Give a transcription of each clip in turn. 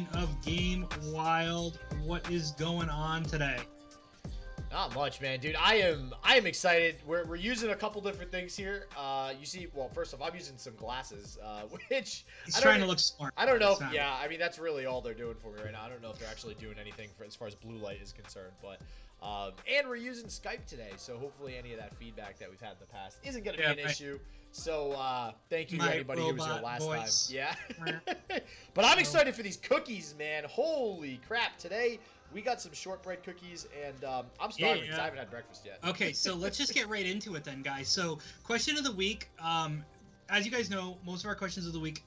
edition of Game Wild. What is going on today? Not much, man, dude. I am excited. We're using a couple different things here. You see, well, first off, I'm using some glasses, which He's trying to look smart. I don't know. Yeah, I mean that's really all they're doing for me right now. I don't know if they're actually doing anything for as far as blue light is concerned, but and we're using Skype today, so hopefully any of that feedback that we've had in the past isn't going to be an issue. So thank you to anybody who was here last time. Yeah. But I'm excited for these cookies, man. Holy crap! Today we got some shortbread cookies, and I'm starving because I haven't had breakfast yet. Okay, so let's just get right into it then, guys. So, question of the week. As you guys know, most of our questions of the week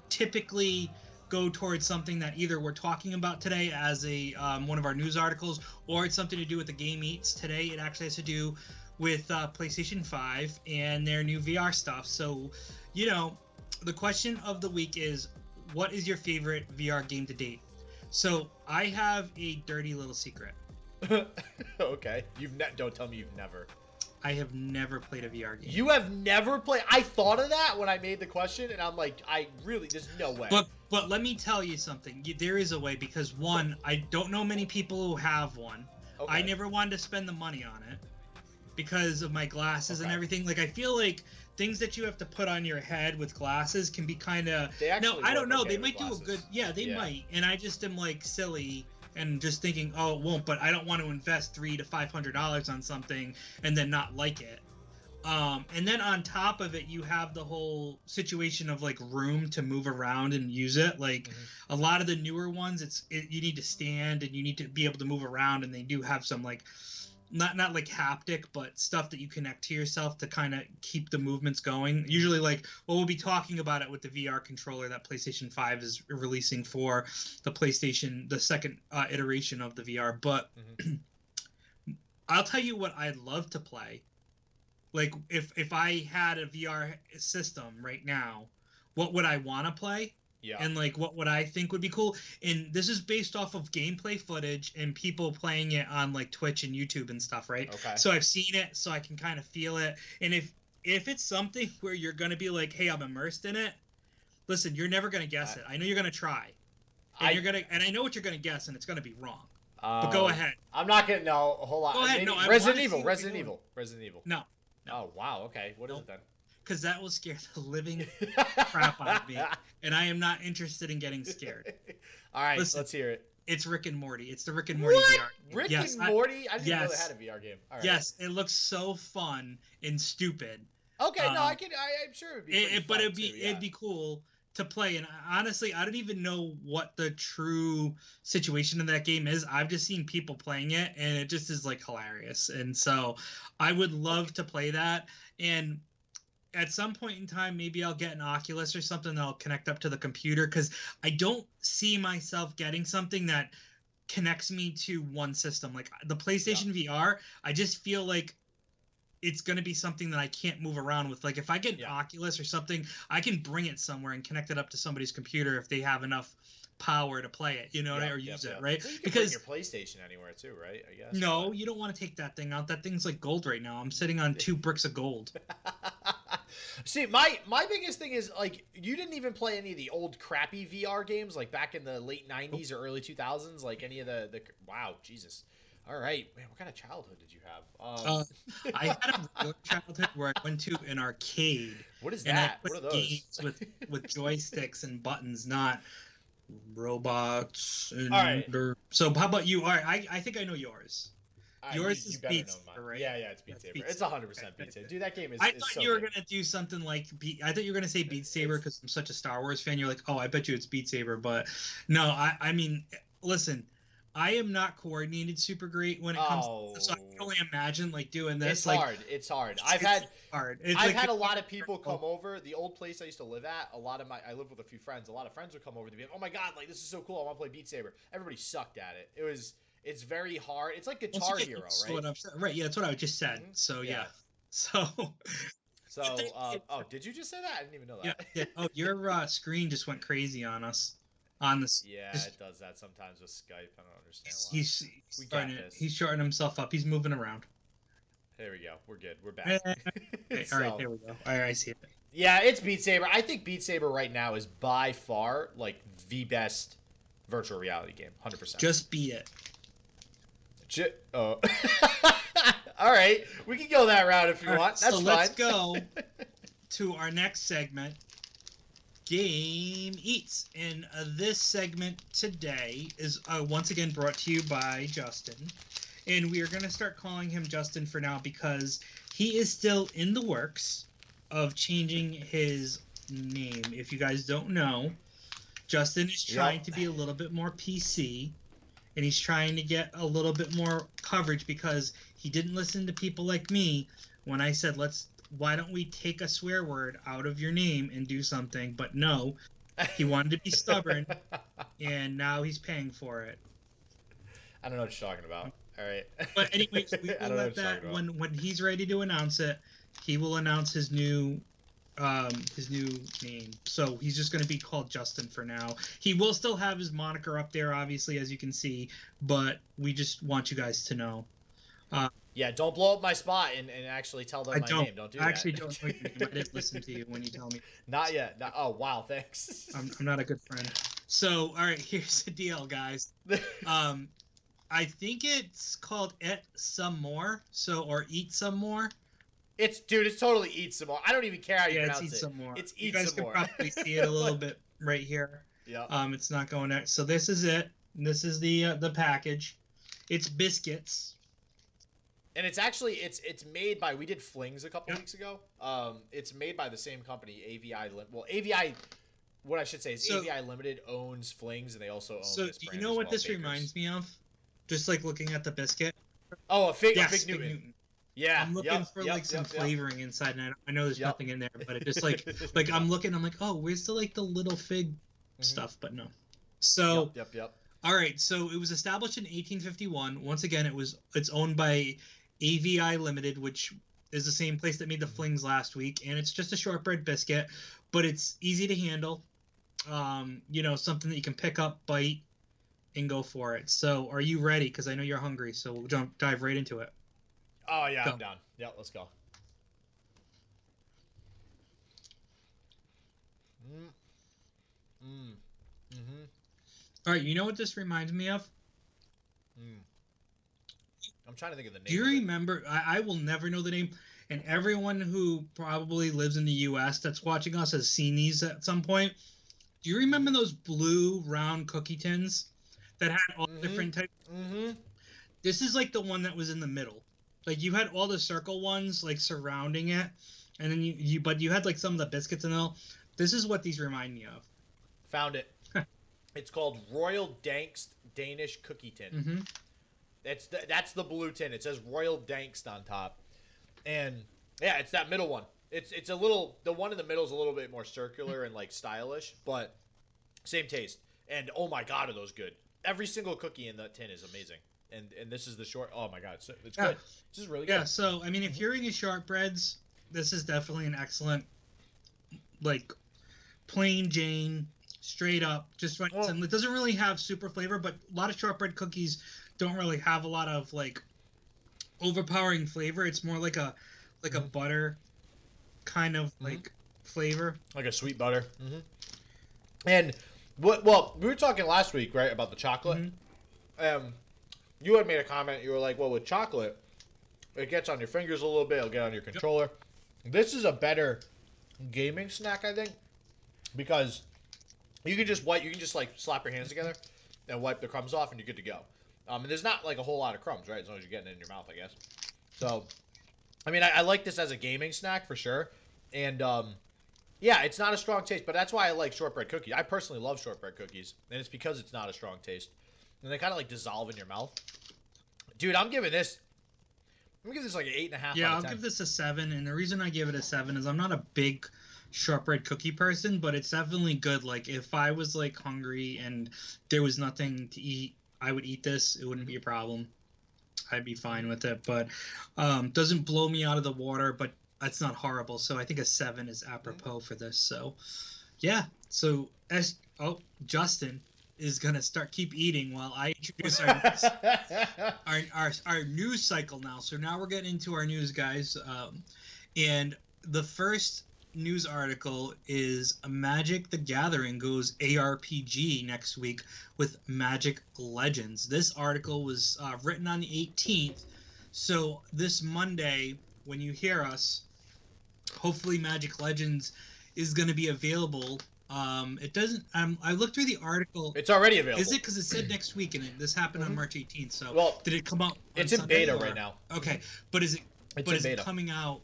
typically go towards something that either we're talking about today as a one of our news articles, or it's something to do with the Game Eats. Today, it actually has to do with PlayStation 5 and their new VR stuff. So, you know, the question of the week is, what is your favorite VR game to date? So I have a dirty little secret. Okay, don't tell me you've never. I have never played a VR game. You have never played? I thought of that when I made the question, and I'm like, there's no way. But let me tell you something. There is a way, because one, I don't know many people who have one. Okay. I never wanted to spend the money on it because of my glasses and everything. Like, I feel like things that you have to put on your head with glasses can be kind of... No, I don't know. They might do a good... Yeah, they might. And I just am, like, silly and just thinking, oh, it won't. But I don't want to invest $300 to $500 on something and then not like it. And then on top of it, you have the whole situation of, like, room to move around and use it. Like, a lot of the newer ones, you need to stand and you need to be able to move around. And they do have some, like... Not like haptic, but stuff that you connect to yourself to kind of keep the movements going. Usually, like, well, we'll be talking about it with the VR controller that PlayStation 5 is releasing for the second iteration of the VR. But I'll tell you what I'd love to play. Like, if I had a VR system right now, what would I want to play? Yeah. And, like, what would I think would be cool? And this is based off of gameplay footage and people playing it on, like, Twitch and YouTube and stuff, right? Okay. So I've seen it, so I can kind of feel it. And if it's something where you're going to be like, hey, I'm immersed in it, listen, you're never going to guess it. I know you're going to try. And I know what you're going to guess, and it's going to be wrong. But go ahead. I'm not going to... No, hold on. Go ahead. No, Resident Evil. No. Oh, wow. Okay. What is it then? Because that will scare the living crap out of me, and I am not interested in getting scared. All right, let's hear it. It's Rick and Morty. It's the Rick and Morty VR game. Rick and Morty? I didn't know they had a VR game. All right. Yes, it looks so fun and stupid. Okay, I'm sure it'd be but it'd be cool to play. And honestly, I don't even know what the true situation in that game is. I've just seen people playing it, and it just is, like, hilarious. And so I would love to play that. And at some point in time, maybe I'll get an Oculus or something that'll connect up to the computer, because I don't see myself getting something that connects me to one system. Like the PlayStation VR, I just feel like it's going to be something that I can't move around with. Like if I get an Oculus or something, I can bring it somewhere and connect it up to somebody's computer if they have enough power to play it, or use it, right? Well, you can bring your PlayStation anywhere too, right? I guess. No, you don't want to take that thing out. That thing's like gold right now. I'm sitting on 2 bricks of gold. See, my biggest thing is, like, you didn't even play any of the old crappy VR games, like back in the late 90s or early 2000s, like any of the wow, Jesus. All right, man, what kind of childhood did you have? I had a real childhood where I went to an arcade. What is that? What are those? Games with joysticks and buttons, not robots. So how about you? All right, I think I know yours. Yours is Beat Saber, right? Yeah, it's Beat Saber. It's 100% Beat Saber. Dude, that game is. I thought you were gonna do something like I thought you were gonna say Beat Saber because I'm such a Star Wars fan. You're like, oh, I bet you it's Beat Saber, but no. I mean, listen, I am not coordinated super great when it comes to, so I can only imagine like doing this. It's hard. I've had a lot of people come over. The old place I used to live at, I lived with a few friends. A lot of friends would come over to be like, oh my god, like this is so cool. I want to play Beat Saber. Everybody sucked at it. It's very hard. It's like Guitar Hero, right? Right. Yeah, that's what I just said. So yeah. So. Did you just say that? I didn't even know that. Yeah. Oh, your screen just went crazy on us. Yeah, it does that sometimes with Skype. I don't understand why. He's shorting himself up. He's moving around. There we go. We're good. We're back. Okay, all right, there we go. All right, I see it. Yeah, it's Beat Saber. I think Beat Saber right now is by far like the best virtual reality game, 100%. Just beat it. Oh. All right, we can go that route if you want. That's so fine. Let's go to our next segment, Game Eats. And this segment today is once again brought to you by Justin. And we are going to start calling him Justin for now because he is still in the works of changing his name. If you guys don't know, Justin is trying to be a little bit more PC. And he's trying to get a little bit more coverage because he didn't listen to people like me when I said, why don't we take a swear word out of your name and do something? But no, he wanted to be stubborn, and now he's paying for it. I don't know what you're talking about. All right. But anyways, we will let that when he's ready to announce it, he will announce his new name. So he's just going to be called Justin for now. He will still have his moniker up there, obviously, as you can see, but we just want you guys to know. Yeah, don't blow up my spot and actually tell them my name. Don't do that. I actually don't know your name. I didn't listen to you when you tell me. Not yet. Oh, wow, thanks. I'm not a good friend. So, all right, here's the deal, guys. I think it's called Eat Some More, or Eat Some More. It's totally Eat Some More. I don't even care how you pronounce it. It's Eat Some More. It's Eat Some More. You guys can probably see it a little bit right here. Yeah. It's not going there. So this is it. This is the package. It's biscuits. And it's actually it's made by, we did Flings a couple weeks ago. It's made by the same company, AVI. Well, AVI, what I should say is AVI Limited owns Flings, and they also own this brand. So do you know what this reminds me of? Just like looking at the biscuit. Oh, a Fig Newton. Yeah, I'm looking for some flavoring inside, and I know there's nothing in there, but it just like I'm looking, I'm like, oh, where's the little fig stuff? But no. So Yep. All right, so it was established in 1851. Once again, it's owned by AVI Limited, which is the same place that made the Flings last week, and it's just a shortbread biscuit, but it's easy to handle. Something that you can pick up, bite, and go for it. So, are you ready? Because I know you're hungry, so we'll dive right into it. Oh, yeah, I'm down. Yeah, let's go. All right, you know what this reminds me of? I'm trying to think of the name. Do you remember? I will never know the name, and everyone who probably lives in the U.S. that's watching us has seen these at some point. Do you remember those blue round cookie tins that had all different types? This is like the one that was in the middle. Like you had all the circle ones like surrounding it, and then you had like some of the biscuits and all. This is what these remind me of. Found it. It's called Royal Dankst Danish Cookie Tin. That's the blue tin. It says Royal Dankst on top, and yeah, it's that middle one. It's a little, the one in the middle is a little bit more circular and like stylish, but same taste. And oh my god, are those good? Every single cookie in that tin is amazing. And this is the short. Oh my god, it's good. This is really good. Yeah. So I mean, if you're eating shortbreads, this is definitely an excellent, like, plain Jane, straight up, just right. Well, it doesn't really have super flavor, but a lot of shortbread cookies don't really have a lot of like overpowering flavor. It's more like a butter kind of like flavor, like a sweet butter. And well, we were talking last week, right, about the chocolate. You had made a comment. You were like, well, with chocolate, it gets on your fingers a little bit. It'll get on your controller. This is a better gaming snack, I think, because you can just like slap your hands together and wipe the crumbs off, and you're good to go. And there's not like a whole lot of crumbs, right? As long as you're getting it in your mouth, I guess. So, I mean, I like this as a gaming snack for sure. And yeah, it's not a strong taste, but that's why I like shortbread cookies. I personally love shortbread cookies, and it's because it's not a strong taste. And they kind of like dissolve in your mouth. Dude, I'm giving this like an 8.5. Yeah, I'll give this a 7, and the reason I give it a 7 is I'm not a big shortbread cookie person, but it's definitely good. Like if I was like hungry and there was nothing to eat, I would eat this. It wouldn't be a problem. I'd be fine with it, but doesn't blow me out of the water, but it's not horrible. So I think a 7 is apropos for this. So yeah. So Justin is gonna keep eating while I introduce our news cycle now. So now we're getting into our news, guys. And the first news article is Magic the Gathering goes ARPG next week with Magic Legends. This article was written on the 18th, so this Monday, when you hear us, hopefully Magic Legends is going to be available. It doesn't. I looked through the article. It's already available. Is it? Because it said next week, and this happened on March 18th. So, well, did it come out? It's in Sunday, beta or? right now. Okay, but is it? It's but is beta. it coming out?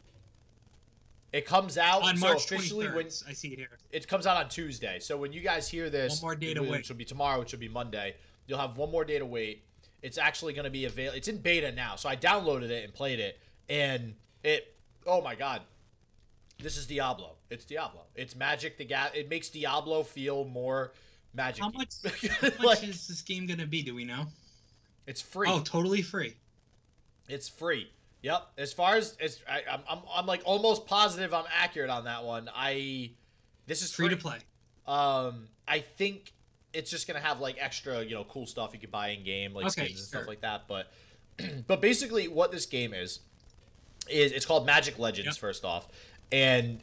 It comes out on March 23rd. When I see it here. It comes out on Tuesday. So when you guys hear this, one more day to wait. Which will be tomorrow, which will be Monday. You'll have one more day to wait. It's actually going to be available. It's in beta now. So I downloaded it and played it, and it. Oh my god. This is Diablo. It's Diablo. It's Magic the It makes Diablo feel more magic. How much is this game gonna be? Do we know? It's free. Oh, totally free. It's free. Yep. As far as I'm like almost positive I'm accurate on that one. This is free to play. I think it's just gonna have like extra cool stuff you can buy in game, like skins and stuff like that. But basically what this game is it's called Magic Legends. First off. And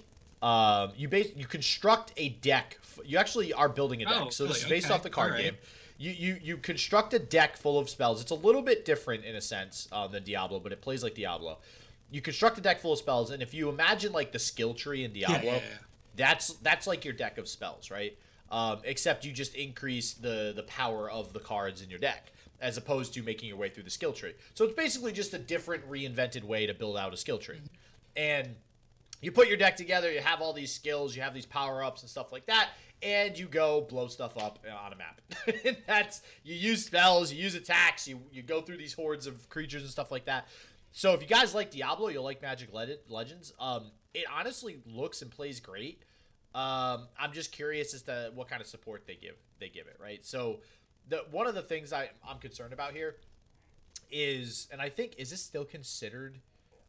you construct a deck. You actually are building a deck. So this is based off the card game. You construct a deck full of spells. It's a little bit different in a sense than Diablo, but it plays like Diablo. You construct a deck full of spells, and if you imagine like the skill tree in Diablo, that's like your deck of spells, right? Except you just increase the power of the cards in your deck, as opposed to making your way through the skill tree. So it's basically just a different reinvented way to build out a skill tree. And you put your deck together, you have all these skills, you have these power-ups and stuff like that, and you go blow stuff up on a map. And you use spells, you use attacks, you go through these hordes of creatures and stuff like that. So if you guys like Diablo, you'll like Magic Legends. It honestly looks and plays great. I'm just curious as to what kind of support they give it, right? So one of the things I'm concerned about here is, and I think, is this still considered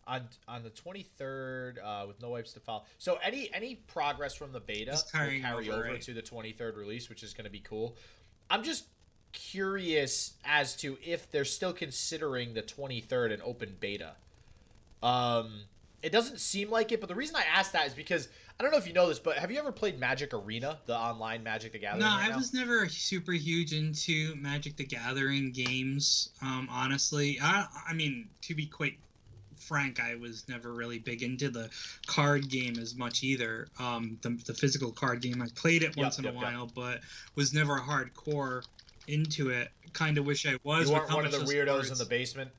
on the 23rd with no wipes to follow? So any progress from the beta will carry over to the 23rd release, which is going to be cool. I'm just curious as to if they're still considering the 23rd an open beta. It doesn't seem like it, but the reason I asked that is because I don't know if you know this, but have you ever played Magic Arena, the online Magic the Gathering? No, I was never super huge into Magic the Gathering games, honestly. I mean, to be quite frank, I was never really big into the card game as much either. The physical card game, I played it once in a while, but was never hardcore into it. Kind of wish I was. You weren't one of the weirdos in the basement?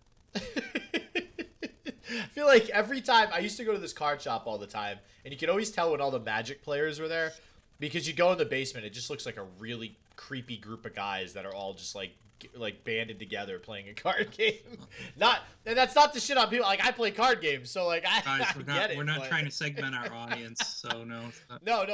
I feel like every time I used to go to this card shop all the time, and you could always tell when all the Magic players were there, because you go in the basement, it just looks like a really creepy group of guys that are all just like banded together playing a card game. And that's not the shit on people. Like, I play card games, so like I get it. We're not trying to segment our audience, so no. No.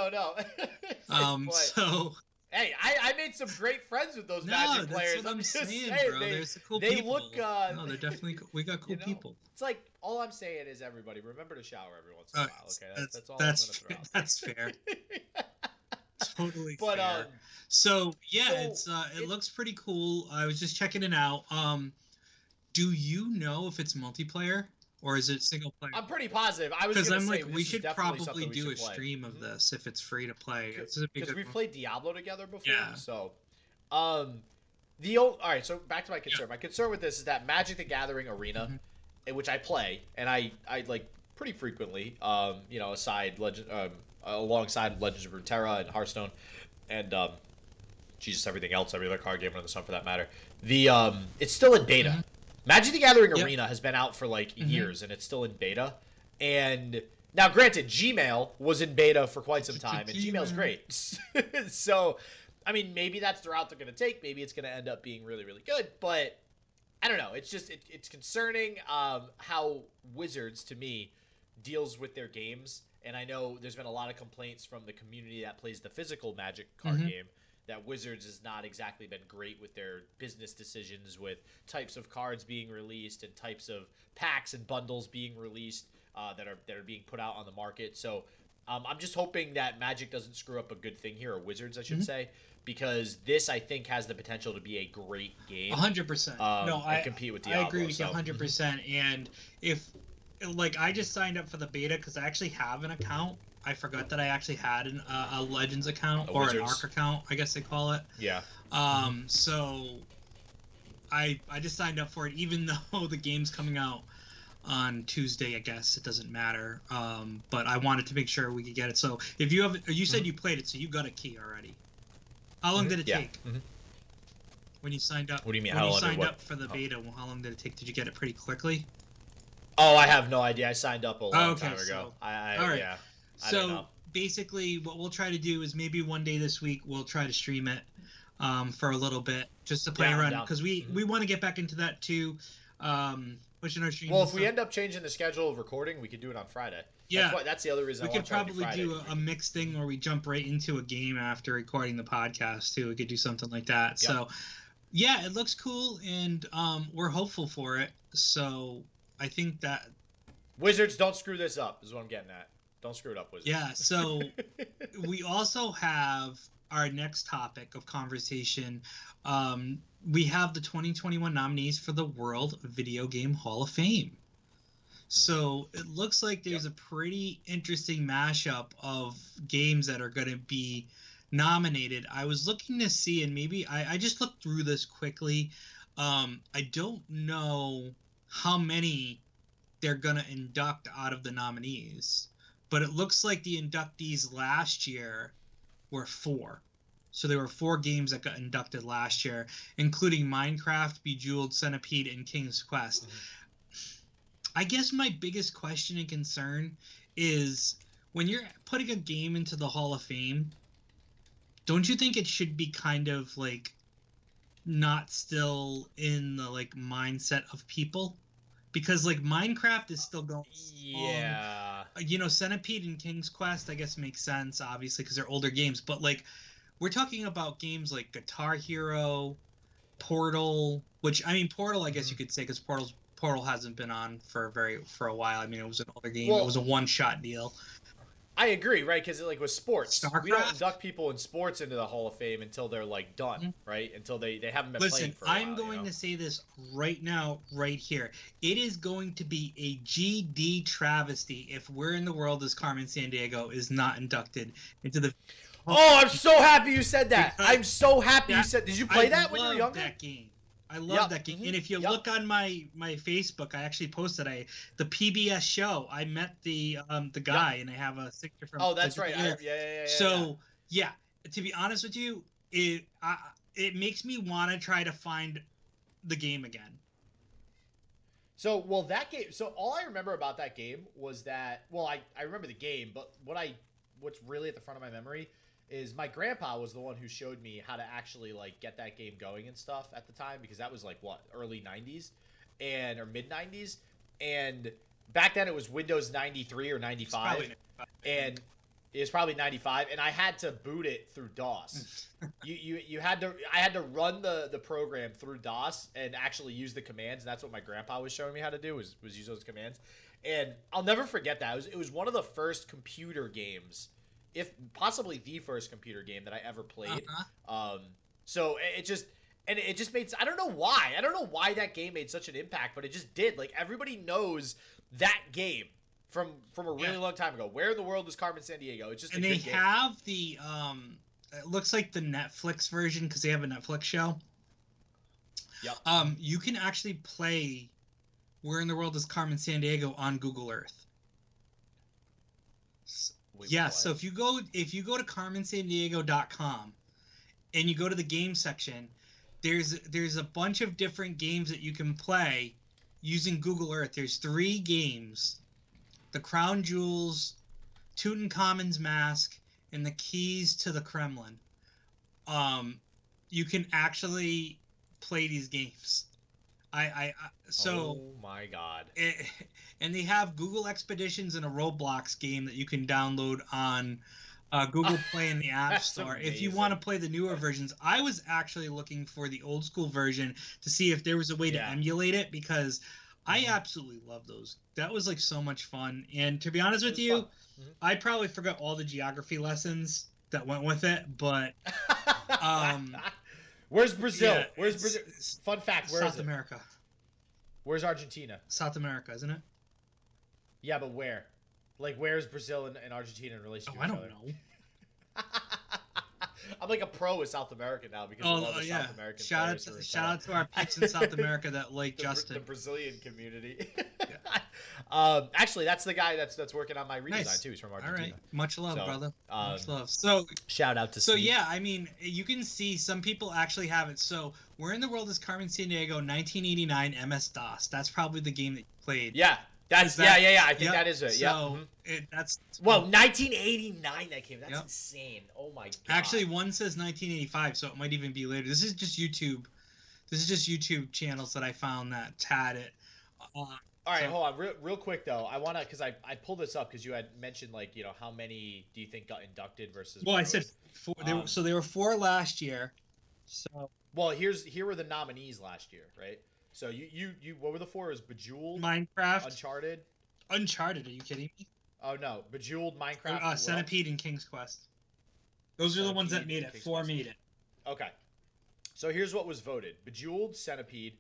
So. Hey, I made some great friends with those Magic players. That's what I'm saying, bro. There's the cool they people. Look. No, they're definitely. We got cool people. It's like, all I'm saying is, everybody remember to shower every once in a while. Okay, that's all I'm gonna throw out. That's fair. Totally fair. So yeah, it looks pretty cool. I was just checking it out. Do you know if it's multiplayer? Or is it single player? I'm pretty positive. Because I'm like, we should probably do a stream of this if it's free to play. Because we've played Diablo together before. Yeah. So, all right. So back to my concern. Yeah. My concern with this is that Magic the Gathering Arena, in which I play, and I like pretty frequently. Alongside Legends of Runeterra and Hearthstone, and everything else, every other card game under the sun for that matter. It's still in beta. Magic the Gathering Arena has been out for like years, and it's still in beta. And now, granted, Gmail was in beta for quite some time, and Gmail's great. So, I mean, maybe that's the route they're going to take. Maybe it's going to end up being really, really good. But I don't know. It's just it's concerning how Wizards, to me, deals with their games. And I know there's been a lot of complaints from the community that plays the physical Magic card game, that Wizards has not exactly been great with their business decisions, with types of cards being released and types of packs and bundles being released that are being put out on the market. So I'm just hoping that Magic doesn't screw up a good thing here, or Wizards, I should say, because this, I think, has the potential to be a great game. 100%. No, I compete with Diablo. I agree with you 100%. And if, like, I just signed up for the beta because I actually have an account I forgot that I actually had a Legends account or Wizards. an Arc account, I guess they call it. Yeah. So I just signed up for it, even though the game's coming out on Tuesday. I guess it doesn't matter. But I wanted to make sure we could get it. So if you said you played it, so you got a key already. How long did it take? When you signed up? What do you mean? When how you long signed up for the beta, how long did it take? Did you get it pretty quickly? Oh, I have no idea. I signed up a long time ago. So, all right. Yeah. I so don't know. basically, what we'll try to do is maybe one day this week we'll try to stream it for a little bit just to play around, because we want to get back into that too. Pushing our streams. Well, if we end up changing the schedule of recording, we could do it on Friday. Yeah, that's the other reason we I could probably do a mixed thing where we jump right into a game after recording the podcast too. We could do something like that. Yep. So yeah, it looks cool, and we're hopeful for it. So I think that Wizards, don't screw this up, is what I'm getting at. Don't screw it up, Wizards. Yeah, so we also have our next topic of conversation. We have the 2021 nominees for the World Video Game Hall of Fame. So it looks like there's a pretty interesting mashup of games that are going to be nominated. I was looking to see, and maybe I just looked through this quickly. I don't know how many they're going to induct out of the nominees, but it looks like the inductees last year were 4. So there were 4 games that got inducted last year, including Minecraft, Bejeweled, Centipede, and King's Quest. I guess my biggest question and concern is, when you're putting a game into the Hall of Fame, don't you think it should be kind of like not still in the like mindset of people? Because like Minecraft is still going Yeah. Centipede and King's Quest, I guess, makes sense, obviously, because they're older games. But like, we're talking about games like Guitar Hero, Portal, which, I mean, Portal, I guess you could say, because Portal hasn't been on for a while. I mean, it was an older game. It was a one-shot deal. I agree, right? Because like with sports, StarCraft? we don't induct people in sports into the Hall of Fame until they're like done, right? Until they haven't been playing for a while. I'm going to say this right now, right here. It is going to be a GD travesty if Where in the World is Carmen Sandiego is not inducted into the... Oh, I'm so happy you said that. I'm so happy you said... Did you play that when you were younger? That game. I love that game. And if you look on my Facebook, I actually posted the PBS show. I met the guy, and I have a signature from... Oh, that's right. So, to be honest with you, it makes me want to try to find the game again. So, that game... So, all I remember about that game was that... Well, I remember the game, but what's really at the front of my memory is my grandpa was the one who showed me how to actually like get that game going and stuff at the time, because that was like early 90s or mid 90s, and back then it was Windows 93 or 95, and it was probably 95, and I had to boot it through DOS. I had to run the program through DOS and actually use the commands, and that's what my grandpa was showing me how to do, was use those commands. And I'll never forget that. It was one of the first computer games, if possibly the first computer game that I ever played. So it just made... I don't know why that game made such an impact, but it just did. Like, everybody knows that game from a really long time ago. Where in the World is Carmen Sandiego? It's just and they have the it looks like the Netflix version, because they have a Netflix show. Yep. You can actually play Where in the World is Carmen Sandiego on Google Earth. So if you go to carmensandiego.com and you go to the game section, there's a bunch of different games that you can play using Google Earth. There's 3 games: The Crown Jewels, Tutankhamun's Mask, and The Keys to the Kremlin. You can actually play these games. Oh my God. And they have Google Expeditions and a Roblox game that you can download on Google Play in the App Store. Amazing. If you want to play the newer versions. I was actually looking for the old school version to see if there was a way to emulate it, because I absolutely love those. That was like so much fun. And to be honest with you, I probably forgot all the geography lessons that went with it, but where's Brazil? Yeah, where's Brazil? Fun fact, where is it? South America. Where's Argentina? South America, isn't it? Yeah, but where? Like, where's Brazil and Argentina in relation to I each don't other? know. I'm like a pro with South America now because of all the South American players who are in shout town. out to our peeps in South America that like Justin. The Brazilian community. Yeah. Actually, that's the guy that's working on my redesign too. He's from Argentina. All right, much love, So, brother. Much love. So shout out to. So Sneak. yeah, I mean, you can see some people actually have it. So Where in the World is Carmen Sandiego 1989 MS DOS? That's probably the game that you played. Yeah. That's yeah. I think that is it. So yeah. That's 1989 that came. That's insane. Oh my god. Actually, one says 1985, so it might even be later. This is just YouTube. This is just YouTube channels that I found that had it. All right, hold on, real quick though. I wanna, cause I pulled this up because you had mentioned like how many do you think got inducted versus? Well, I said 4. So there were 4 last year. So. Well, here were the nominees last year, right? So you what were the 4? It was Bejeweled, Minecraft, Uncharted. Uncharted? Are you kidding me? Oh no, Bejeweled, Minecraft, Centipede, and King's Quest. Those are the ones that made it. 4 made it. Okay. So here's what was voted: Bejeweled, Centipede,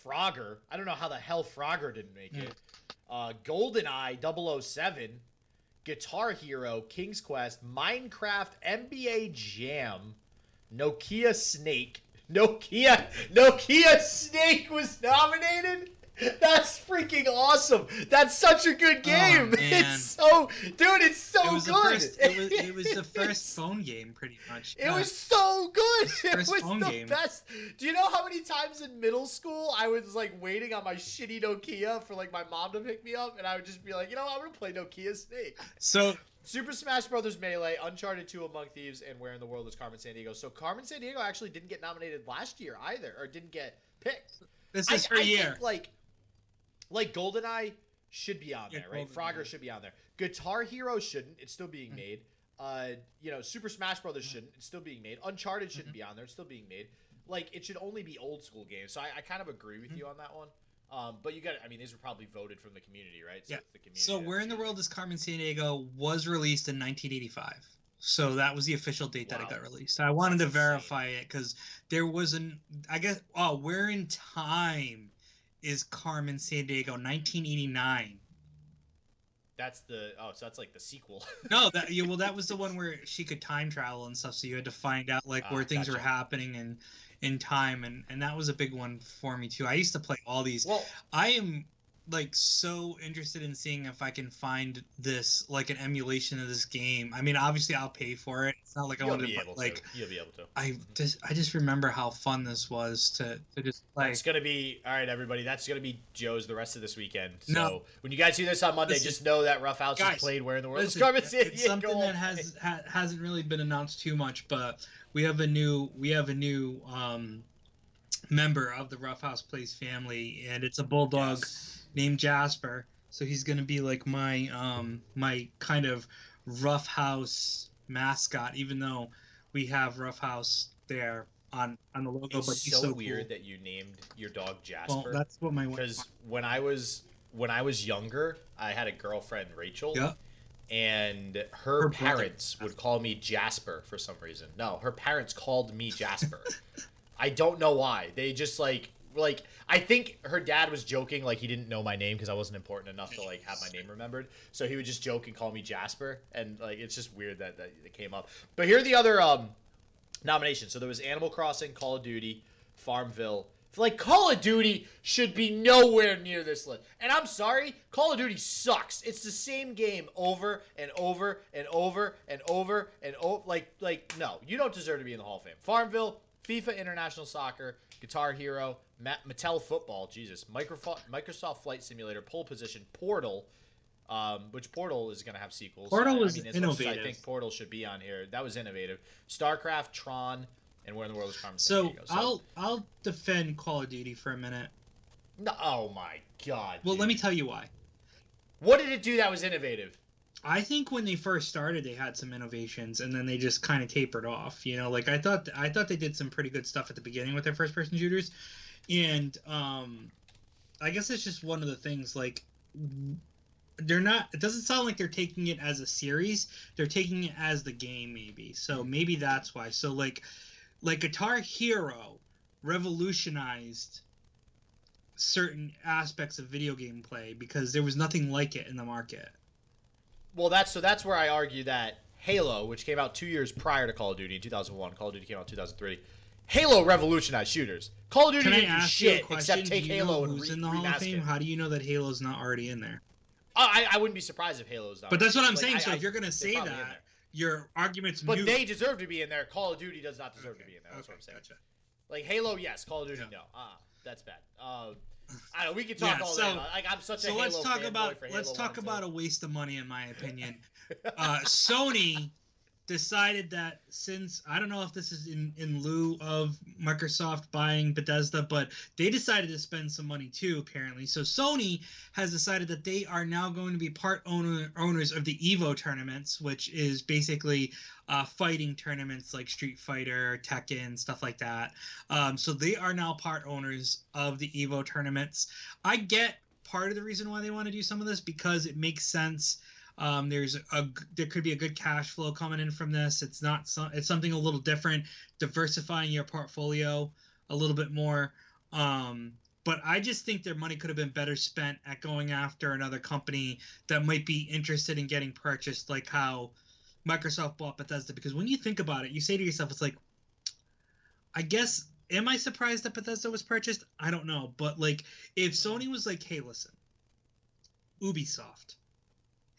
Frogger. I don't know how the hell Frogger didn't make it. GoldenEye 007, Guitar Hero, King's Quest, Minecraft, NBA Jam, Nokia Snake. Nokia Snake was nominated? That's freaking awesome. That's such a good game. It's so good. It was the first phone game, pretty much. It was so good. It was the best. Do you know how many times in middle school I was like waiting on my shitty Nokia for like my mom to pick me up, and I would just be like, I'm gonna play Nokia Snake. So Super Smash Bros. Melee, Uncharted 2 Among Thieves, and Where in the World is Carmen Sandiego. So Carmen Sandiego actually didn't get nominated last year either, or didn't get picked. This is her year. Think, like GoldenEye should be on there, right? Frogger should be on there. Guitar Hero shouldn't. It's still being made. Super Smash Brothers shouldn't. It's still being made. Uncharted shouldn't be on there. It's still being made. Like, it should only be old school games. So I kind of agree with you on that one. But you got to, these were probably voted from the community, right? So the community so Where in the World is Carmen Sandiego was released in 1985. So that was the official date that it got released. I wanted to verify it because there was Where in Time is Carmen Sandiego 1989. That's so that's like the sequel. No, that was the one where she could time travel and stuff, so you had to find out where things were happening in time, and that was a big one for me too. I used to play all these. Well, I am so interested in seeing if I can find this an emulation of this game. Obviously I'll pay for it. It's not like I want to you'll be able to. I just remember how fun this was to just play. That's gonna be all right, everybody. That's gonna be Joe's the rest of this weekend. So when you guys see this on Monday, just know that Ruffhouse has played Where in the World is Carmen Sandiego. It's something that hasn't really been announced too much, but we have a new member of the Ruffhouse Plays family, and it's a bulldog named Jasper. So he's gonna be like my kind of Ruffhouse mascot, even though we have Ruffhouse there on the logo. It's but he's so so weird cool. that you named your dog Jasper. Well, that's what because when I was younger, I had a girlfriend, Rachel. Yeah. And her parents would call me Jasper for some reason. No, her parents called me Jasper. I don't know why. They just like I think her dad was joking, he didn't know my name because I wasn't important enough to have my name remembered. So he would just joke and call me Jasper, and it's just weird that it came up. But here are the other nominations. So there was Animal Crossing, Call of Duty, Farmville. Call of Duty should be nowhere near this list. And I'm sorry, Call of Duty sucks. It's the same game over and over and over and over and over. No, you don't deserve to be in the Hall of Fame. Farmville, FIFA International Soccer, Guitar Hero, Mattel Football, Jesus, Microsoft Flight Simulator, Pole Position, Portal, which Portal is going to have sequels. Portal was innovative. I think Portal should be on here. That was innovative. StarCraft, Tron, and Where in the World is Carmen Sandiego. So I'll defend Call of Duty for a minute. No, oh my god. Well, let me tell you why. What did it do that was innovative? I think when they first started, they had some innovations, and then they just kind of tapered off. I thought they did some pretty good stuff at the beginning with their first-person shooters, and I guess it's just one of the things. They're not. It doesn't sound like they're taking it as a series. They're taking it as the game, maybe. So maybe that's why. So like Guitar Hero revolutionized certain aspects of video game play because there was nothing like it in the market. Well, that's where I argue that Halo, which came out 2 years prior to Call of Duty in 2001, Call of Duty came out in 2003. Halo revolutionized shooters. Call of Duty Can I didn't do ask you a shit question? except take Do you Halo know and who's in the Hall of remask Fame? it. How do you know that Halo's not already in there? I wouldn't be surprised if Halo's not. But that's what I'm like, saying. So if you're gonna say that, your argument's but mute. they deserve to be in there. Call of Duty does not deserve to be in there. That's what I'm saying. Gotcha. Like Halo, yes. Call of Duty, no. That's bad. I don't know. We can talk all day. Like I'm such a Halo let's talk fanboy about for Halo let's talk 1 about a waste of money, in my opinion. Sony decided that, since I don't know if this is in lieu of Microsoft buying Bethesda, but they decided to spend some money too, apparently. So Sony has decided that they are now going to be part owners of the Evo tournaments, which is basically fighting tournaments like Street Fighter, Tekken, stuff like that. So they are now part owners of the Evo tournaments. I get part of the reason why they want to do some of this, because it makes sense. There could be a good cash flow coming in from this. It's something a little different, diversifying your portfolio a little bit more. But I just think their money could have been better spent at going after another company that might be interested in getting purchased, like how Microsoft bought Bethesda. Because when you think about it, you say to yourself, it's like, I guess, am I surprised that Bethesda was purchased? I don't know. But like, if Sony was like, hey, listen, Ubisoft,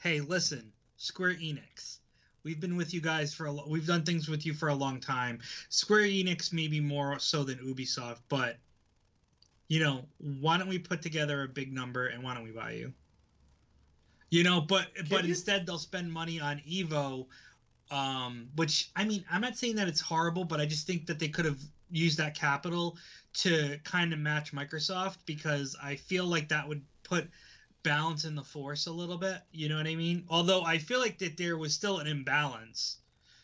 hey, listen, Square Enix, we've been with you guys we've done things with you for a long time. Square Enix maybe more so than Ubisoft, but why don't we put together a big number and why don't we buy you? But instead they'll spend money on Evo, which, I mean, I'm not saying that it's horrible, but I just think that they could have used that capital to kind of match Microsoft, because I feel like that would put balance in the force a little bit, you know what I mean? Although I feel like that there was still an imbalance,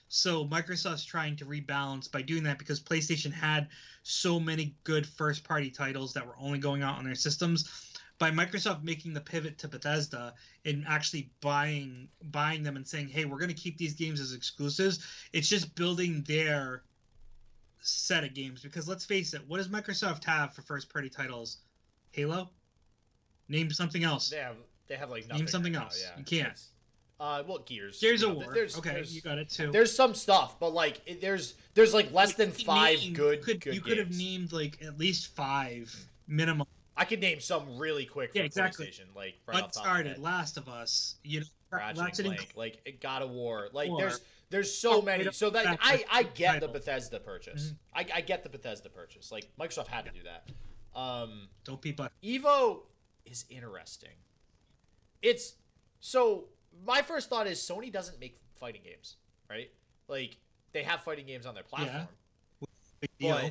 so Microsoft's trying to rebalance by doing that, because PlayStation had so many good first-party titles that were only going out on their systems. By Microsoft making the pivot to Bethesda and actually buying them and saying, hey, we're going to keep these games as exclusives, it's just building their set of games. Because let's face it, what does Microsoft have for first-party titles? Halo? Name something else. They have like nothing. Name something right else. Now, yeah. You can't. Well, Gears. Gears of War. Okay, you got it too. There's some stuff, but like there's like less than 5 good games. You could have named like at least 5 minimum. I could name some really quick for PlayStation, like right off the top of my head. Last of Us, Ratchet and Clank, like God of War. Like there's so many. So that I get the Bethesda purchase. Mm-hmm. I get the Bethesda purchase. Like Microsoft had to do that. Don't be but Evo is interesting. So my first thought is Sony doesn't make fighting games, right? Like they have fighting games on their platform. Yeah.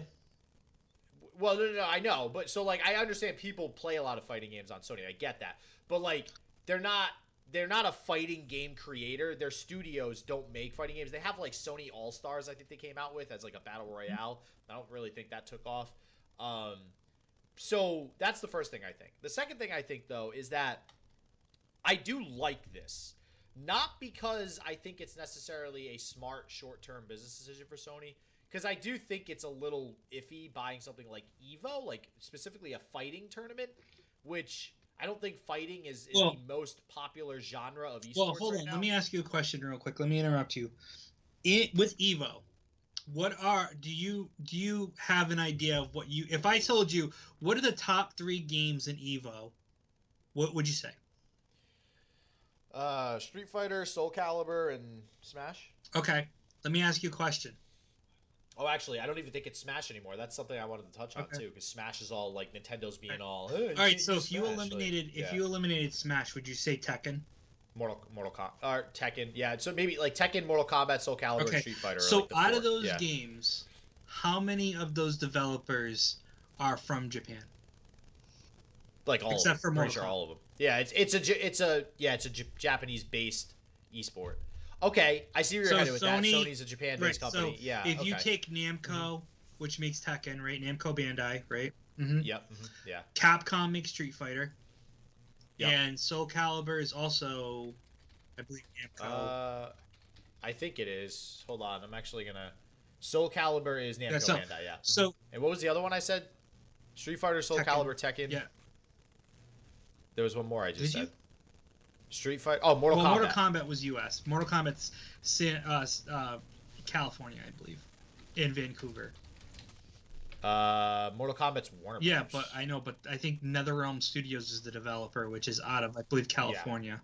Well, no, I know, but so like I understand people play a lot of fighting games on Sony. I get that, but like they're not a fighting game creator. Their studios don't make fighting games. They have like Sony All Stars, I think they came out with as like a battle royale. I don't really think that took off. So that's the first thing I think. The second thing I think, though, is that I do like this. Not because I think it's necessarily a smart short-term business decision for Sony, because I do think it's a little iffy buying something like Evo, like specifically a fighting tournament, which I don't think fighting is the most popular genre of esports. Well, hold on. Let me ask you a question real quick. Let me interrupt you. With Evo, do you have an idea of what if I told you what are the top 3 games in Evo, what would you say? Street Fighter, Soul Calibur, and Smash. Okay, let me ask you a question. Oh, actually, I don't even think it's Smash anymore. That's something I wanted to touch on too, because Smash is all like Nintendo's being all. Hey, all right, so if you eliminated Smash, would you say Tekken? Mortal Kombat, or Tekken, yeah. So maybe like Tekken, Mortal Kombat, Soul Calibur, and Street Fighter. So like out of those games, how many of those developers are from Japan? Like all, except for Mortal Kombat. All of them. Yeah, it's a Japanese-based esport. Okay, I see where you're headed with that. Sony's a Japan-based company. So if you take Namco, which makes Tekken, right? Namco Bandai, right? Mm-hmm. Yep. Mm-hmm. Yeah. Capcom makes Street Fighter. Yep. And Soul Calibur is also, I believe, Namco. I think it is. Hold on, I'm actually gonna. Soul Calibur is Namco Bandai. Yeah. So. And what was the other one I said? Street Fighter, Soul Calibur, Tekken. Yeah. There was one more I just said. Street Fighter. Oh, Mortal Kombat. Mortal Kombat was U.S. Mortal Kombat's California, I believe, in Vancouver. Mortal Kombat's Warner Bros. Yeah, but I know, but I think NetherRealm Studios is the developer, which is out of, I believe, California.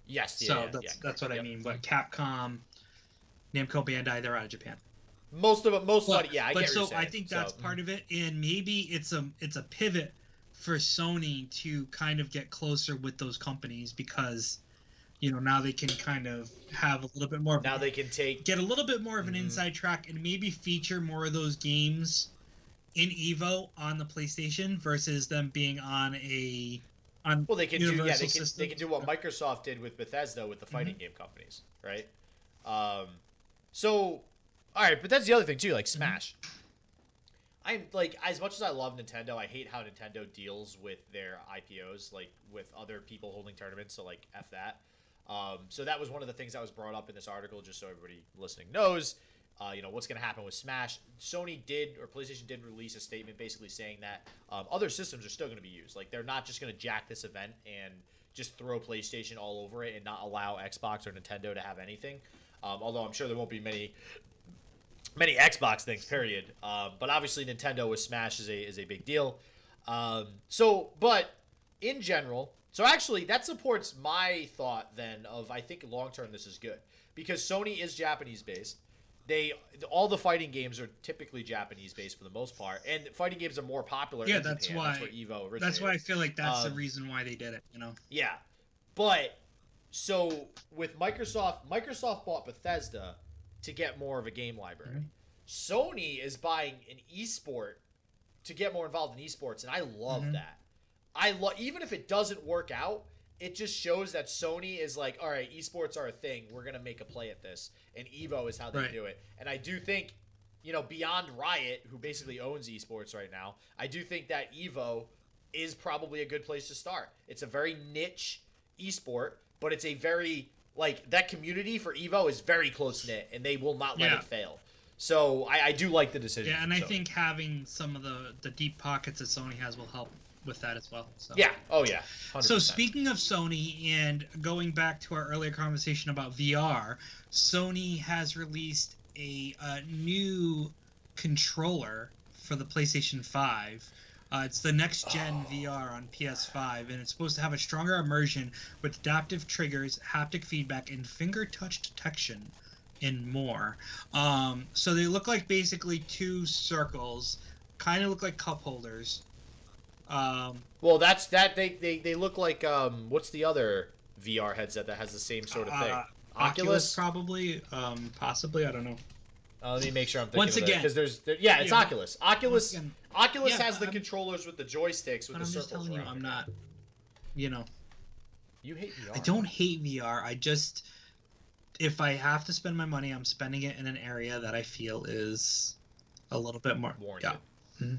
Yeah. Yes. So that's what I mean. But Capcom, Namco Bandai, they're out of Japan. Most of it, yeah. But so I think that's part of it, and maybe it's a pivot for Sony to kind of get closer with those companies because, now they can kind of have a little bit more. Now they can get a little bit more of an inside track and maybe feature more of those games in Evo on the PlayStation versus them being on well, they can Universal do they can do what Microsoft did with Bethesda with the fighting game companies, right? So, all right, but that's the other thing too, like Smash. I'm like, as much as I love Nintendo, I hate how Nintendo deals with their IPOs, like with other people holding tournaments. So like, F that. So that was one of the things that was brought up in this article, just so everybody listening knows. What's going to happen with Smash. PlayStation did release a statement basically saying that other systems are still going to be used. Like, they're not just going to jack this event and just throw PlayStation all over it and not allow Xbox or Nintendo to have anything. Although I'm sure there won't be many Xbox things, period. But obviously Nintendo with Smash is a big deal. But in general, so actually that supports my thought then of, I think long term this is good because Sony is Japanese based. All the fighting games are typically Japanese based for the most part, and fighting games are more popular in Japan. That's where Evo originated. That's why I feel like that's the reason why they did it, Yeah. But so with Microsoft bought Bethesda to get more of a game library. Mm-hmm. Sony is buying an esport to get more involved in esports, and I love that. Even if it doesn't work out, it just shows that Sony is like, all right, esports are a thing. We're going to make a play at this. And Evo is how they do it. And I do think, beyond Riot, who basically owns esports right now, I do think that Evo is probably a good place to start. It's a very niche esport, but it's a very, that community for Evo is very close-knit, and they will not let it fail. So I do like the decision. Yeah, and I think having some of the deep pockets that Sony has will help with that as well. So. Yeah. Oh, yeah. 100%. So speaking of Sony and going back to our earlier conversation about VR, Sony has released a new controller for the PlayStation 5. It's the next-gen VR on PS5, and it's supposed to have a stronger immersion with adaptive triggers, haptic feedback, and finger touch detection, and more. So they look like basically two circles, kind of look like cup holders. Well, that's that they look like what's the other VR headset that has the same sort of thing? Oculus probably, possibly, I don't know. Let me make sure I'm thinking once again because it's Oculus. Oculus has the controllers with the joysticks with the circles. I'm just telling you, I'm not. You hate VR. I don't hate VR. I just, if I have to spend my money, I'm spending it in an area that I feel is a little bit more warranted. Yeah. Mm-hmm.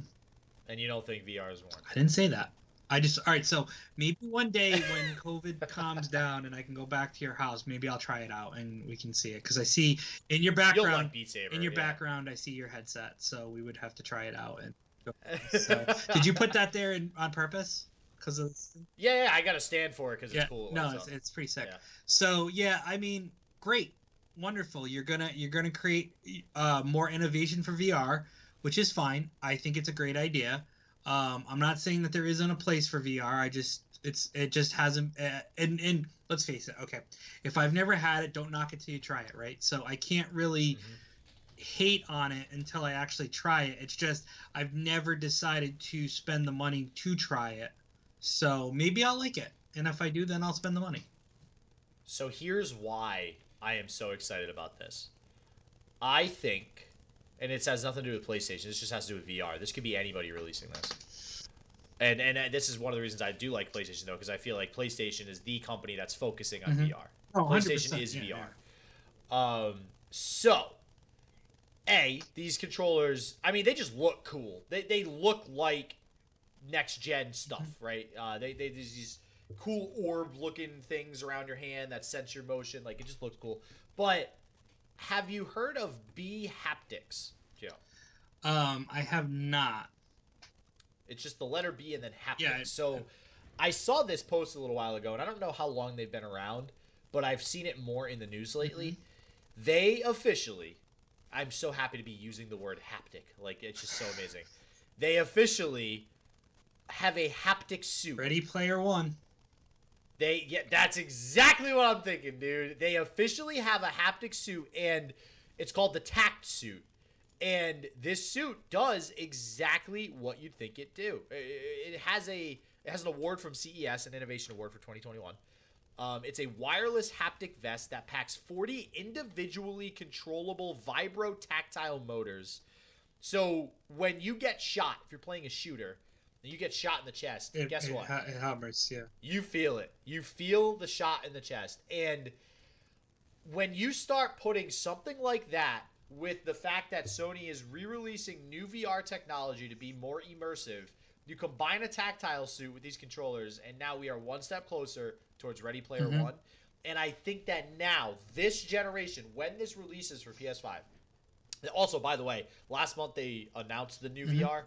And you don't think VR is warranted? I didn't say that. All right, so maybe one day when COVID calms down and I can go back to your house, maybe I'll try it out and we can see it. Because I see in your background, you'll like Beat Saber, background, I see your headset, so we would have to try it out. And so, did you put that there on purpose? Because of yeah, I got to stand for it because it's cool. It's pretty sick. Yeah. So yeah, I mean, great, wonderful. You're gonna create more innovation for VR, which is fine. I think it's a great idea. I'm not saying that there isn't a place for VR. It just hasn't. And let's face it. Okay, if I've never had it, don't knock it till you try it, right? So I can't really hate on it until I actually try it. It's just I've never decided to spend the money to try it. So maybe I'll like it, and if I do, then I'll spend the money. So here's why I am so excited about this. I think. And it has nothing to do with PlayStation. This just has to do with VR. This could be anybody releasing this. And this is one of the reasons I do like PlayStation, though, because I feel like PlayStation is the company that's focusing on VR. Oh, PlayStation is VR. Yeah. So, these controllers, I mean, they just look cool. They look like next-gen stuff, right? There's these cool orb-looking things around your hand that sense your motion. Like, it just looks cool. But have you heard of B Haptics, Joe? I have not. It's just the letter B and then haptics. Yeah, so I saw this post a little while ago, and I don't know how long they've been around, but I've seen it more in the news lately. Mm-hmm. They officially, I'm so happy to be using the word haptic. Like, it's just so amazing. They officially have a haptic suit. Ready Player One. That's exactly what I'm thinking, dude. They officially have a haptic suit, and it's called the Tact suit. And this suit does exactly what you'd think it do. It has an award from CES, an innovation award for 2021. It's a wireless haptic vest that packs 40 individually controllable vibro tactile motors. So when you get shot, if you're playing a shooter, and you get shot in the chest, guess what? It hammers, yeah. You feel it. You feel the shot in the chest. And when you start putting something like that with the fact that Sony is re-releasing new VR technology to be more immersive, you combine a tactile suit with these controllers, and now we are one step closer towards Ready Player One. And I think that now, this generation, when this releases for PS5, also, by the way, last month they announced the new VR.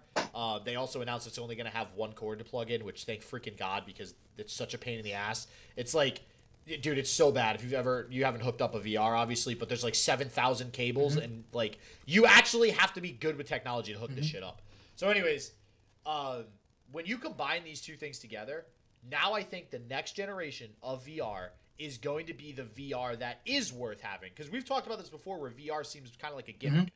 They also announced it's only going to have one cord to plug in, which thank freaking God, because it's such a pain in the ass. It's like, dude, it's so bad. If you haven't hooked up a VR, obviously, but there's like 7,000 cables, and like you actually have to be good with technology to hook this shit up. So, anyways, when you combine these two things together, now I think the next generation of VR is going to be the VR that is worth having. Because we've talked about this before, where VR seems kind of like a gimmick.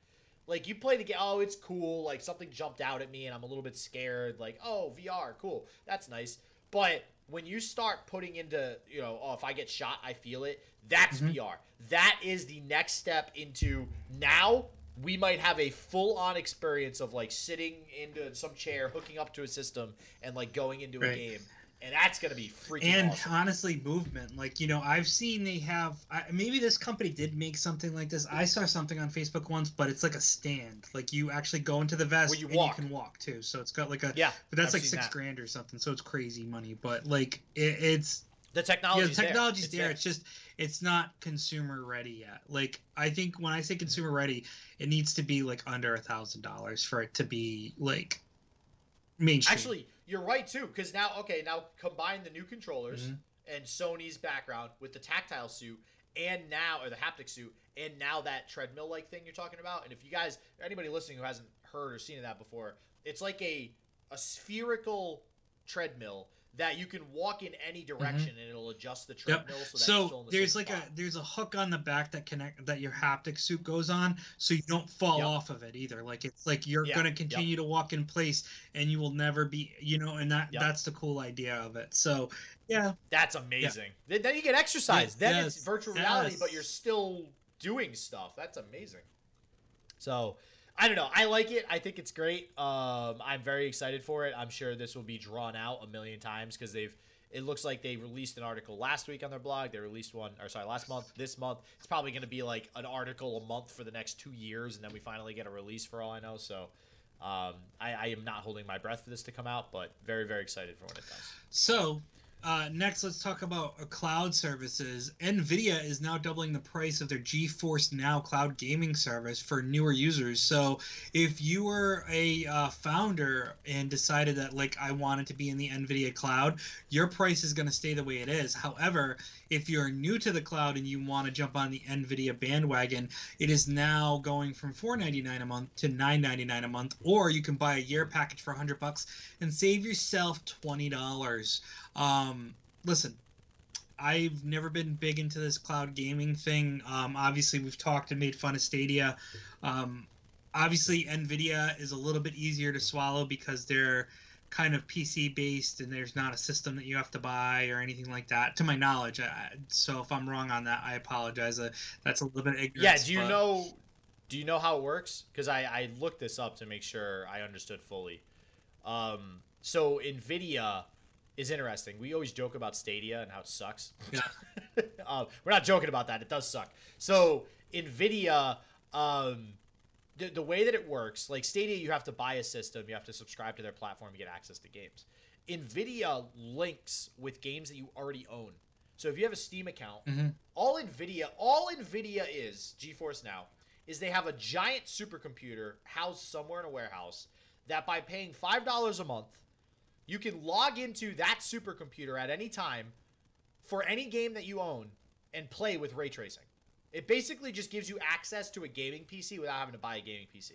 Like, you play the game, oh, it's cool. Like, something jumped out at me and I'm a little bit scared. Like, oh, VR, cool. That's nice. But when you start putting into, oh, if I get shot, I feel it. That's VR. That is the next step into now we might have a full-on experience of, like, sitting into some chair, hooking up to a system, and, like, going into a game. And that's going to be freaking awesome. Honestly, movement. Like, I've seen they have... maybe this company did make something like this. I saw something on Facebook once, but it's like a stand. Like, you actually go into the vest and you can walk, too. So it's got like a... Yeah, but that's like $6,000 or something, so it's crazy money. But, like, it's... The technology's there. The technology's there. It's just... It's not consumer ready yet. Like, I think when I say consumer ready, it needs to be, like, under $1,000 for it to be, like, mainstream. Actually... You're right, too, because now combine the new controllers and Sony's background with the tactile suit or the haptic suit, and now that treadmill-like thing you're talking about. And if you guys, anybody listening who hasn't heard or seen that before, it's like a spherical treadmill that you can walk in any direction and it'll adjust the treadmill so that you're still in the there's same like spot. there's a hook on the back that your haptic suit goes on, so you don't fall off of it either. Like, it's like you're gonna continue to walk in place and you will never be, and that's the cool idea of it. So that's amazing. Then you get exercise. Then it's virtual reality, but you're still doing stuff. That's amazing. So I don't know. I like it. I think it's great. I'm very excited for it. I'm sure this will be drawn out a million times because it looks like they released an article last week on their blog. They released one, last month. This month, it's probably going to be like an article a month for the next 2 years, and then we finally get a release for all I know. So I am not holding my breath for this to come out, but very, very excited for when it does. So next, let's talk about cloud services. NVIDIA is now doubling the price of their GeForce Now cloud gaming service for newer users. So if you were a founder and decided that, like, I wanted to be in the NVIDIA cloud, your price is going to stay the way it is. However, if you're new to the cloud and you want to jump on the NVIDIA bandwagon, it is now going from $4.99 a month to $9.99 a month, or you can buy a year package for $100 and save yourself $20. Listen, I've never been big into this cloud gaming thing. Obviously, we've talked and made fun of Stadia. Obviously, NVIDIA is a little bit easier to swallow because they're kind of PC based and there's not a system that you have to buy or anything like that, to my knowledge. So if I'm wrong on that, I apologize. That's a little bit ignorant. Yeah, do you know how it works? Because I looked this up to make sure I understood fully. So NVIDIA is interesting. We always joke about Stadia and how it sucks. Yeah. We're not joking about that. It does suck. So NVIDIA, the way that it works, like Stadia, you have to buy a system, you have to subscribe to their platform, you get access to games. NVIDIA links with games that you already own. So if you have a Steam account, all NVIDIA is, GeForce Now, is they have a giant supercomputer housed somewhere in a warehouse that by paying $5 a month, you can log into that supercomputer at any time for any game that you own and play with ray tracing. It basically just gives you access to a gaming PC without having to buy a gaming PC.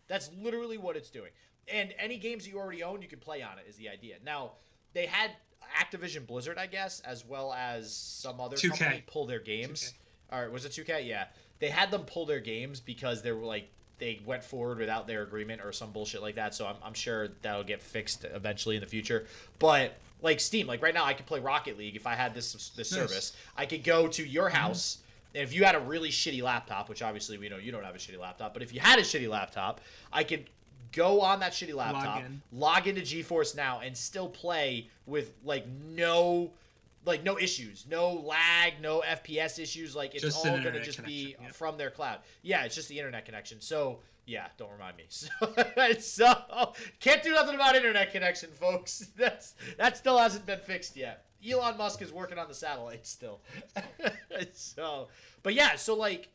That's literally what it's doing. And any games you already own, you can play on it, is the idea. Now, they had Activision Blizzard, I guess, as well as some other 2K. company pull their games. 2K. All right, was it 2K? Yeah. They had them pull their games because they were like, they went forward without their agreement or some bullshit like that. So I'm sure that'll get fixed eventually in the future. But like Steam, like right now I could play Rocket League if I had this service. I could go to your house. And if you had a really shitty laptop, which obviously we know you don't have a shitty laptop, but if you had a shitty laptop, I could go on that shitty laptop, log into GeForce Now, and still play with no issues, no lag, no FPS issues. Like, it's just all gonna just be from their cloud. Yeah, it's just the internet connection. So yeah, don't remind me. So can't do nothing about internet connection, folks. That still hasn't been fixed yet. Elon Musk is working on the satellite still. But yeah, so like,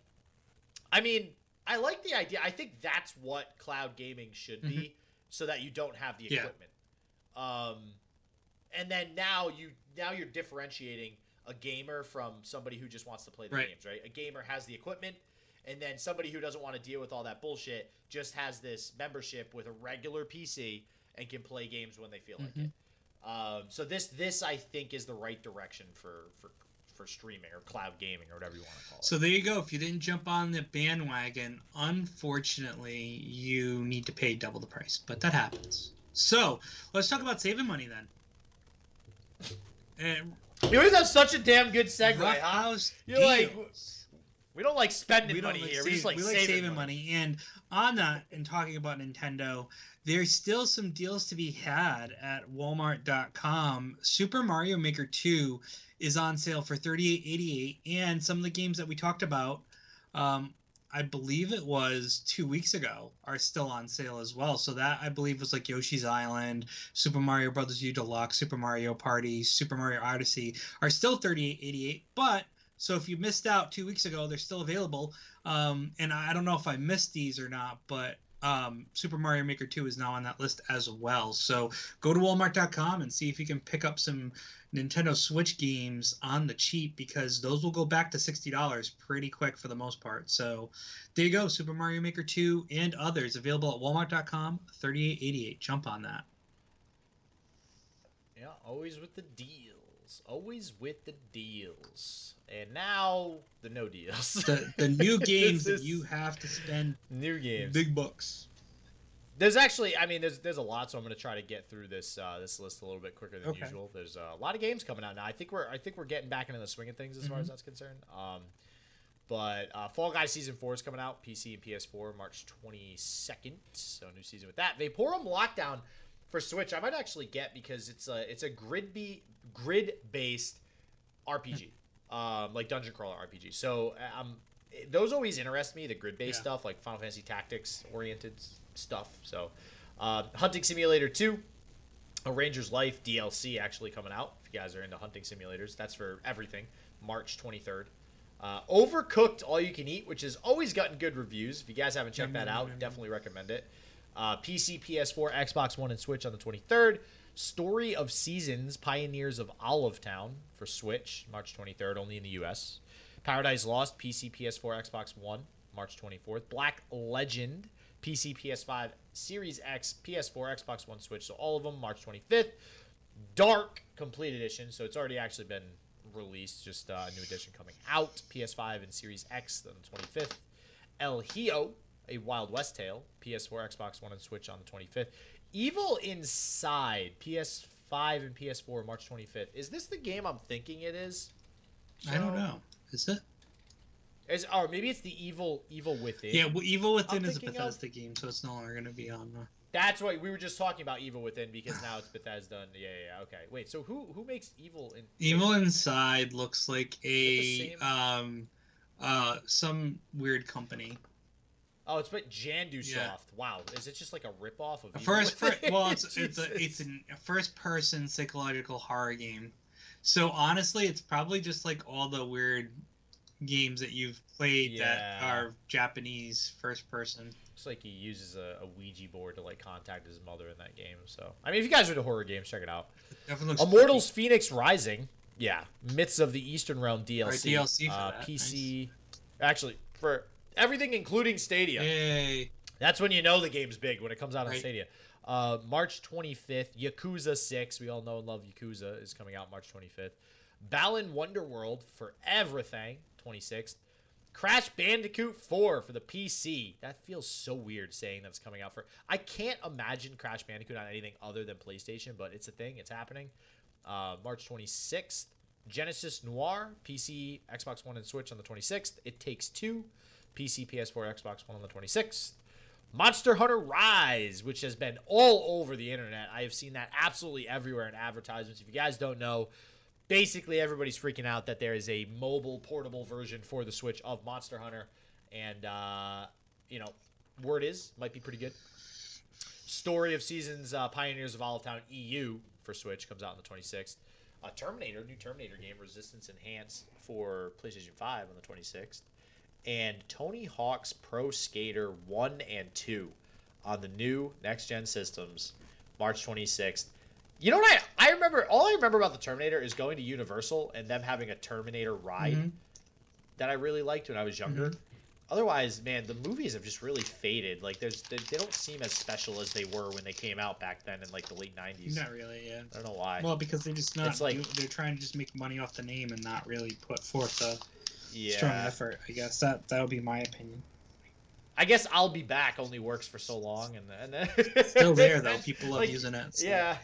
I mean, I like the idea. I think that's what cloud gaming should be, so that you don't have the equipment. And then now you're differentiating a gamer from somebody who just wants to play the games, right? A gamer has the equipment, and then somebody who doesn't want to deal with all that bullshit just has this membership with a regular PC and can play games when they feel like it. So this I think is the right direction for streaming or cloud gaming or whatever you want to call it. So there you go. If you didn't jump on the bandwagon, unfortunately, you need to pay double the price. But that happens. So let's talk about saving money then. And you always have such a damn good segue, Ruffhouse huh? You're like, we don't like spending money here. We just like saving money. And on that, and talking about Nintendo, there's still some deals to be had at Walmart.com. Super Mario Maker 2 is on sale for $38.88, and some of the games that we talked about, I believe it was 2 weeks ago, are still on sale as well. So that, I believe, was like Yoshi's Island, Super Mario Bros. U Deluxe, Super Mario Party, Super Mario Odyssey are still $38.88, but so if you missed out 2 weeks ago, they're still available. And I don't know if I missed these or not, but Super Mario Maker 2 is now on that list as well. So go to Walmart.com and see if you can pick up some Nintendo Switch games on the cheap, because those will go back to $60 pretty quick for the most part. So there you go, Super Mario Maker 2 and others available at Walmart.com, $38.88. Jump on that. Yeah, always with the deals. Always with the deals. And now the no deals. The new games that you have to spend new games, big bucks. There's actually, I mean, there's a lot, so I'm going to try to get through this list a little bit quicker than usual. There's a lot of games coming out now. I think we're getting back into the swing of things as far as that's concerned. But Fall Guys Season 4 is coming out, PC and PS4, March 22nd. So new season with that. Vaporum Lockdown for Switch, I might actually get, because it's a grid-based RPG. Like dungeon crawler RPG. So those always interest me, the grid-based stuff, like Final Fantasy Tactics oriented stuff. So Hunting Simulator 2, A Ranger's Life DLC actually coming out. If you guys are into hunting simulators, that's for everything. March 23rd. Overcooked All You Can Eat, which has always gotten good reviews. If you guys haven't checked that out, definitely recommend it. PC, PS4, Xbox One, and Switch on the 23rd. Story of Seasons, Pioneers of Olive Town for Switch, March 23rd, only in the US. Paradise Lost, PC, PS4, Xbox One, March 24th. Black Legend, PC, PS5, Series X, PS4, Xbox One, Switch, so all of them, March 25th. Dark Complete Edition, so it's already actually been released, just a new edition coming out. PS5 and Series X on the 25th. El Hio, A Wild West Tale, PS4, Xbox One, and Switch on the 25th. Evil Inside, PS5 and PS4, March 25th. Is this the game I'm thinking it is? I don't know. Is it? Or maybe it's the Evil Within. Yeah, well, Evil Within is a Bethesda game, so it's no longer going to be on. That's right. We were just talking about Evil Within because now it's Bethesda. Yeah. Okay. Wait. So who makes Evil? Evil Inside looks like some weird company. Oh, it's by Jandusoft. Yeah. Wow. Is it just like a ripoff of it's a first-person psychological horror game. So honestly, it's probably just like all the weird games that you've played that are Japanese first person. Looks like he uses a Ouija board to like contact his mother in that game. So I mean, if you guys are into horror games, check it out. Immortals Phoenix Rising. Yeah, Myths of the Eastern Realm DLC. DLC for that. PC. Nice. Actually, for everything including Stadia. Yay. That's when you know the game's big, when it comes out on Stadia. March 25th, Yakuza 6. We all know and love Yakuza is coming out March 25th. Balan Wonderworld for everything, 26th. Crash Bandicoot 4 for the PC. That feels so weird saying that's coming out for... I can't imagine Crash Bandicoot on anything other than PlayStation, but it's a thing. It's happening. March 26th. Genesis Noir, PC, Xbox One, and Switch on the 26th. It Takes Two, PC, PS4, Xbox One on the 26th. Monster Hunter Rise, which has been all over the internet. I have seen that absolutely everywhere in advertisements. If you guys don't know, basically everybody's freaking out that there is a mobile portable version for the Switch of Monster Hunter. And, word is, might be pretty good. Story of Seasons, Pioneers of Olive Town EU for Switch comes out on the 26th. New Terminator game, Resistance Enhanced for PlayStation 5 on the 26th. And Tony Hawk's Pro Skater 1 and 2 on the new next-gen systems, March 26th. You know what I remember? All I remember about the Terminator is going to Universal and them having a Terminator ride that I really liked when I was younger. Otherwise, man, the movies have just really faded. Like, they don't seem as special as they were when they came out back then in, like, the late 90s. Not really, yeah. I don't know why. Well, because they're just not... It's like, they're trying to just make money off the name and not really put forth a strong effort, I guess. That would be my opinion. I guess I'll Be Back only works for so long, and then still there though. People love using it. So. Yeah.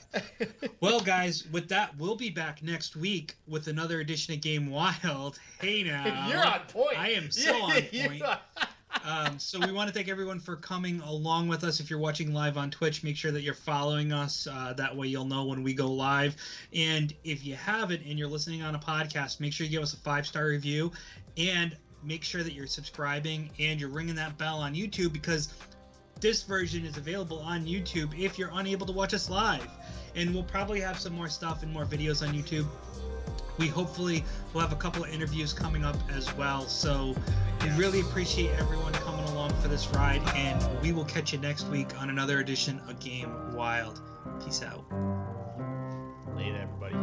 Well, guys, with that, we'll be back next week with another edition of Game Wild. Hey now, you're on point. I am so on point. So we want to thank everyone for coming along with us. If you're watching live on Twitch, make sure that you're following us. That way you'll know when we go live. And if you haven't and you're listening on a podcast, make sure you give us a 5-star review and make sure that you're subscribing and you're ringing that bell on YouTube, because this version is available on YouTube if you're unable to watch us live. And we'll probably have some more stuff and more videos on YouTube. We hopefully will have a couple of interviews coming up as well. So we really appreciate everyone coming along for this ride, and we will catch you next week on another edition of Game Wild. Peace out. Later, everybody.